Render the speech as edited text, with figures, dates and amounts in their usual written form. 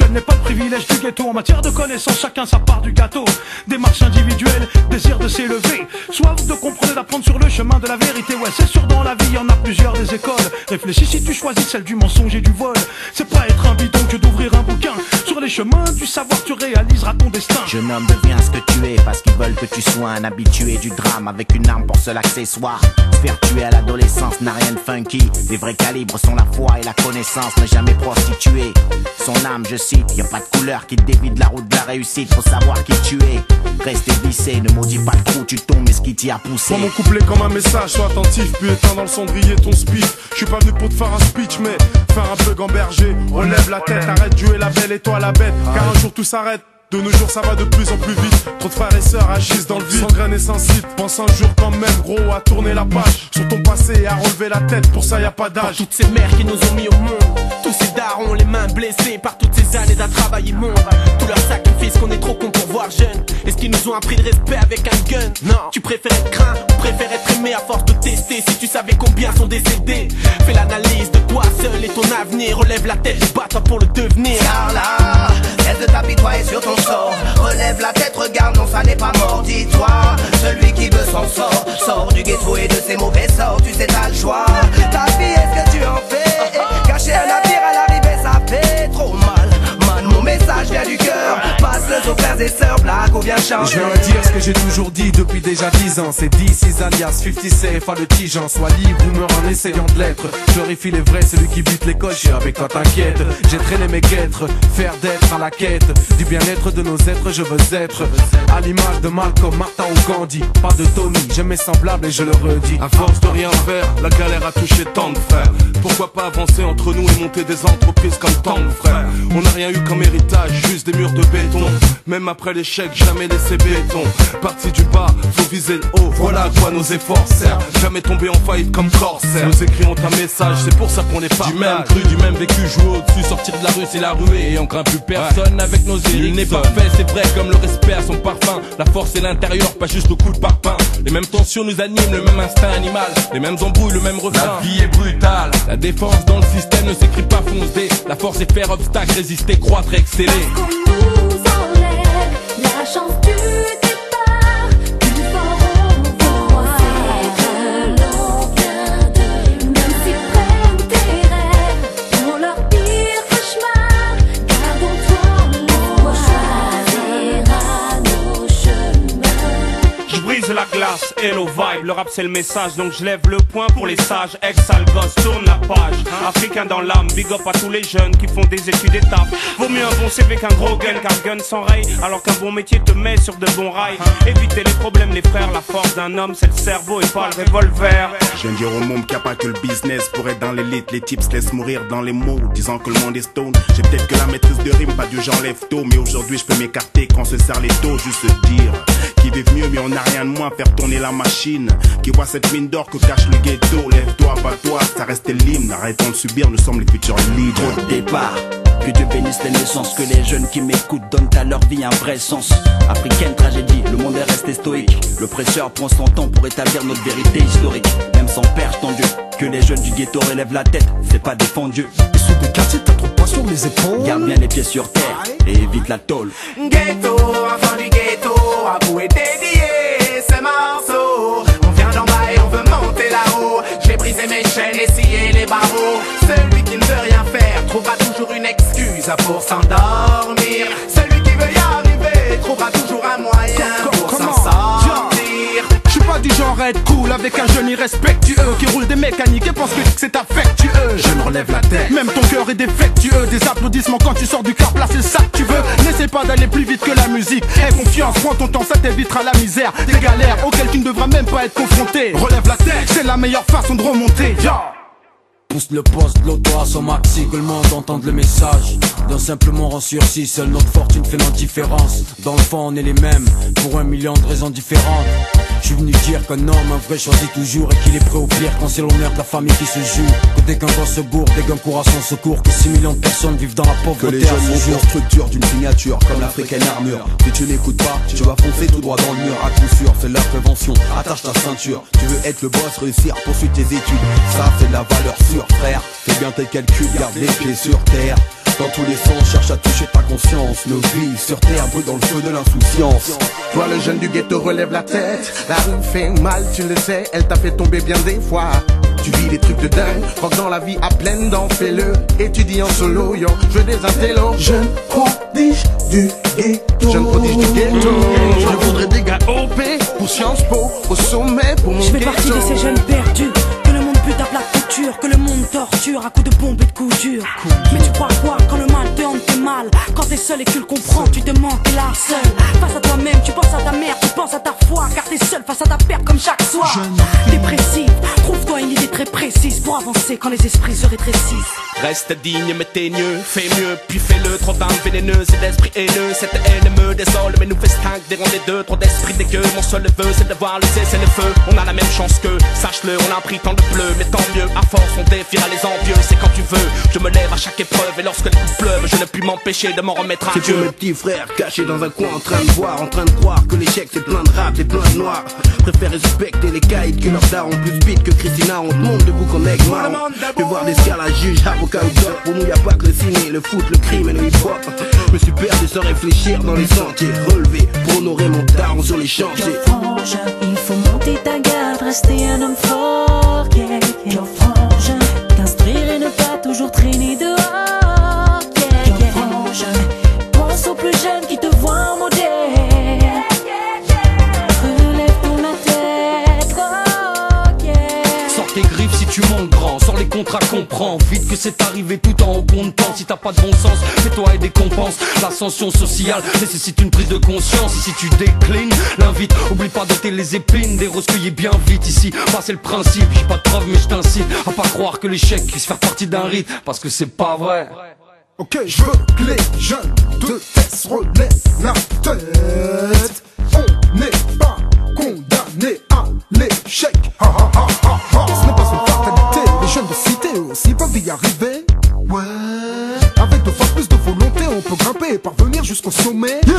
seul n'est pas le privilège du ghetto. En matière de connaissance, chacun sa part du gâteau. Démarche individuelle, désir de s'élever, soif de comprendre et d'apprendre sur le chemin de la vérité. Ouais, c'est sûr, dans la vie, y en a plusieurs des écoles. Réfléchis si tu choisis celle du mensonge et du vol. C'est pas être un bidon que d'ouvrir un bouquin. Sur les chemins du savoir, tu réaliseras ton destin. Jeune homme, deviens ce que tu es, parce qu'ils veulent que tu sois un habitué du drame, avec une arme pour seul accessoire. Se faire tuer à l'adolescence n'a rien de funky. Les vrais calibres sont la foi et la connaissance, ne jamais prostituer son âme, je cite. Y a pas de couleur qui te dévie de la route de la réussite. Faut savoir qui tu es, restez vissé, ne maudis pas le trou, tu tombes mais ce qui t'y a poussé. Prends mon couplet comme un message, sois attentif, puis éteins dans le cendrier ton spiff. Je suis pas venu pour te faire un speech, mais faire un peu gamberger. Relève la tête, arrête de jouer la belle et toi la bête, car un jour tout s'arrête. De nos jours ça va de plus en plus vite. Trop de frères et sœurs agissent dans le vide, sans graine et sans site. Pense un jour quand même gros à tourner la page sur ton passé et à relever la tête, pour ça y a pas d'âge. Pour toutes ces mères qui nous ont mis au monde, tous ces darons les mains blessées par toutes ces années d'un travail immonde. Tous leurs sacrifices qu'on est trop con pour voir jeune. Est-ce qu'ils nous ont appris le respect avec un gun? Non, tu préfères être craint ou préfères être aimé à force de tester. Si tu savais combien sont décédés, fais l'analyse de toi seul et ton avenir. Relève la tête, bats-toi pour le devenir. Car là, cesse de t'apitoyer sur ton sort. Relève la tête, regarde, non ça n'est pas mort. Dis-toi, celui qui veut s'en sort. Sors du ghetto et de ses mauvais sorts. Tu sais t'as le choix. Ta vie, est-ce que tu en fais? Cacher un navire à l'arrivée, ça fait trop mal. Man, mon message vient du cœur. Passe-le aux frères et sœurs, blague ou viens chanter. Je viens dire ce que j'ai toujours dit depuis déjà 10 ans. C'est 10 alias 50 CFA le Tijan. Sois libre ou meurs en essayant de l'être. Purifie les vrais, celui qui bute l'école. J'ai avec toi t'inquiète. J'ai traîné mes guêtres, faire d'être à la quête du bien-être de nos êtres. Je veux être à l'image de Malcolm, Martin ou Gandhi. Pas de Tony, j'ai mes semblables et je le redis. À force de rien faire, la galère a touché tant de frères. Pourquoi pas avancer entre nous et monter des entreprises comme tant de frères? On n'a rien eu comme héritage, juste des murs de béton. Même après l'échec, jamais laissé béton. Parti du bas, faut viser le haut. Voilà à quoi nos efforts servent. Jamais tomber en faillite comme corsaire. Nos écrits ont un message, c'est pour ça qu'on est partage. Du même cru, du même vécu, jouer au-dessus, sortir de la rue, c'est la ruée. Et on craint plus personne avec nos élites. Nul n'est parfait, c'est vrai, comme le respect à son parfum. La force c'est l'intérieur, pas juste le coup de parpaing. Les mêmes tensions nous animent, le même instinct animal. Les mêmes embrouilles, le même refrain. La vie est brutale. La défense dans le système ne s'écrit pas foncé. La force est faire obstacle, résister, croître, exceller. Parce qu'on nous enlève la chance du départ, plus fort on voit que l'on vient de. Même s'ils prennent tes rêves pour leur pire cauchemar, gardons-toi loin, choisira nos chemins. Je brise la glace, hello vibe, le rap c'est le message, donc je lève le poing pour les sages. Ex-sale gosse, tourne la page, africain dans l'âme, big up à tous les jeunes qui font des études d'étape. Vaut mieux un bon CV qu'un gros gun, car gun s'enraye, alors qu'un bon métier te met sur de bons rails. Évitez les problèmes les frères, la force d'un homme c'est le cerveau et pas le revolver. Je viens dire au monde qu'il n'y a pas que le business pour être dans l'élite. Les types se laissent mourir dans les mots, disant que le monde est stone. J'ai peut-être que la maîtrise de rime, pas du genre lève tôt, mais aujourd'hui je peux m'écarter quand se serre les taux. Juste dire qui vivent mieux mais on n'a rien de moins, faire tourner la machine, qui voit cette mine d'or que cache le ghetto. Lève-toi, bats-toi, ça reste l'hymne. Arrêtons de subir, nous sommes les futurs leaders. Au départ, que Dieu bénisse les naissances, que les jeunes qui m'écoutent donnent à leur vie un vrai sens. Africaine tragédie, le monde est resté stoïque. Le prêcheur prend son temps pour établir notre vérité historique. Même sans perche tendu, que les jeunes du ghetto relèvent la tête, c'est pas défendu. Et sous des quartiers, t'as trop de poids sur les épaules. Garde bien les pieds sur terre et évite la tôle. Ghetto, enfant du ghetto, à vous est dédié ces morceaux. On vient d'en bas et on veut monter là-haut. J'ai brisé mes chaînes et scié les barreaux. Celui qui ne veut rien faire trouvera toujours une excuse pour s'endormir. Celui qui veut y arriver trouvera toujours un moyen pour s'en sortir. Je suis pas du genre à être cool avec un jeune irrespectueux qui roule des mécaniques et pense que c'est affectueux. Je me relève la tête, même ton cœur est défectueux. Des applaudissements quand tu sors du car, place c'est ça que tu veux. N'essaie pas d'aller plus vite que la musique. Aie confiance, prends ton temps, ça t'évitera la misère. Des galères auxquelles tu ne devras même pas être confronté. Relève la tête, c'est la meilleure façon de remonter. Pousse le poste de l'auto à son maxi, que le monde entende le message d'un simple mort en sursis. Seule notre fortune fait notre différence. Dans le fond on est les mêmes, pour un million de raisons différentes. Je suis venu dire qu'un homme, un vrai choisit toujours, et qu'il est prêt au pire quand c'est l'honneur de la famille qui se joue. Que dès qu'un gosse se bourre, dès qu'un court à son secours, que 6 millions de personnes vivent dans la pauvreté. Que les jeunes montent leur structure d'une signature, comme l'africaine armure. Si tu n'écoutes pas, tu vas foncer tout droit dans le mur. À coup sûr, fais la prévention, attache ta ceinture. Tu veux être le boss, réussir, poursuis tes études. Ça c'est de la valeur sûre, frère. Fais bien tes calculs, garde les pieds sur terre. dans tous les sens, cherche à toucher ta conscience. Nos vies sur terre brûlent dans le feu de l'insouciance. Toi le jeune du ghetto relève la tête. La rue fait mal, tu le sais, elle t'a fait tomber bien des fois. Tu vis des trucs de dingue, rock dans la vie à pleines dents, fais-le. Étudie en solo, yo, je veux des intellos. Jeune prodige du ghetto. Jeune prodige du ghetto. Je voudrais des gars OP pour Sciences Po, au sommet pour mon Je fais ghetto. partie de ces jeunes perdus que le monde bute à plat couture, que le monde torture à coups de bombes et de coups durs. Mais tu crois quoi quand le mal te hante, t'es mal? Quand t'es seul et que tu le comprends, tu te mens, t'es là seul. Face à toi-même, tu penses à ta mère, tu penses à ta foi, car t'es seul face à ta perte comme chaque soir. Dépressif, trouve-toi une idée très précise pour avancer quand les esprits se rétrécissent. Reste digne mais teigneux, fais mieux, puis fais-le. Trop d'âmes vénéneuses et d'esprits haineux. Cette haine me désole mais nous fait stingue des ronds des deux. Trop d'esprits dégueux, mon seul vœu c'est de voir le cessez-le-feu. On a la même chance qu'eux, sache-le, on a pris tant de pleu. Mais tant mieux, à force on défiera les envieux. C'est quand tu veux, je me lève à chaque épreuve. Et lorsque les coups pleuvent, je ne puis m'empêcher de m'en remettre à C'est Dieu. pour mes petits frères cachés dans un coin en train de voir, en train de croire que l'échec c'est plein de rap, c'est plein de noir. Préfère respecter les caïds que leurs darons plus vite que Christina. On te monte debout comme aigle marron. Je vais voir des scales, juge, avocat ou doc. Pour nous y'a pas que le ciné, le foot, le crime et le hip-hop. Je me suis perdu sans réfléchir dans les sentiers. Relevé pour honorer mon daron sur les chantiers. Frangin, il faut monter ta garde, rester un homme fort, yeah, yeah. Frangin, t'instruire et ne pas toujours traîner dehors, yeah, yeah. Frangin, pense aux plus jeunes qui te voient en modèle. Relève ton la tête, oh, yeah. Sors tes griffes si tu montes grand, sors les contrats, comprends vite que c'est arrivé tout en bon temps. Si t'as pas de bon sens, fais-toi aider, compense. L'ascension sociale nécessite une prise de conscience. Et si tu déclines, l'invite, oublie pas d'ôter les épines des roses cueillies bien vite. Ici, bah c'est le principe, j'ai pas de preuve mais je t'incite à pas croire que l'échec puisse faire partie d'un rite, parce que c'est pas vrai. Ok, je veux que les jeunes de Tess relèvent la tête. On n'est pas condamné à l'échec. Ha ha ha ha ha. Ce n'est pas une fatalité. Les jeunes de cité aussi peuvent y arriver. Ouais. Avec 2 fois plus de volonté, on peut grimper et parvenir jusqu'au sommet. Yeah.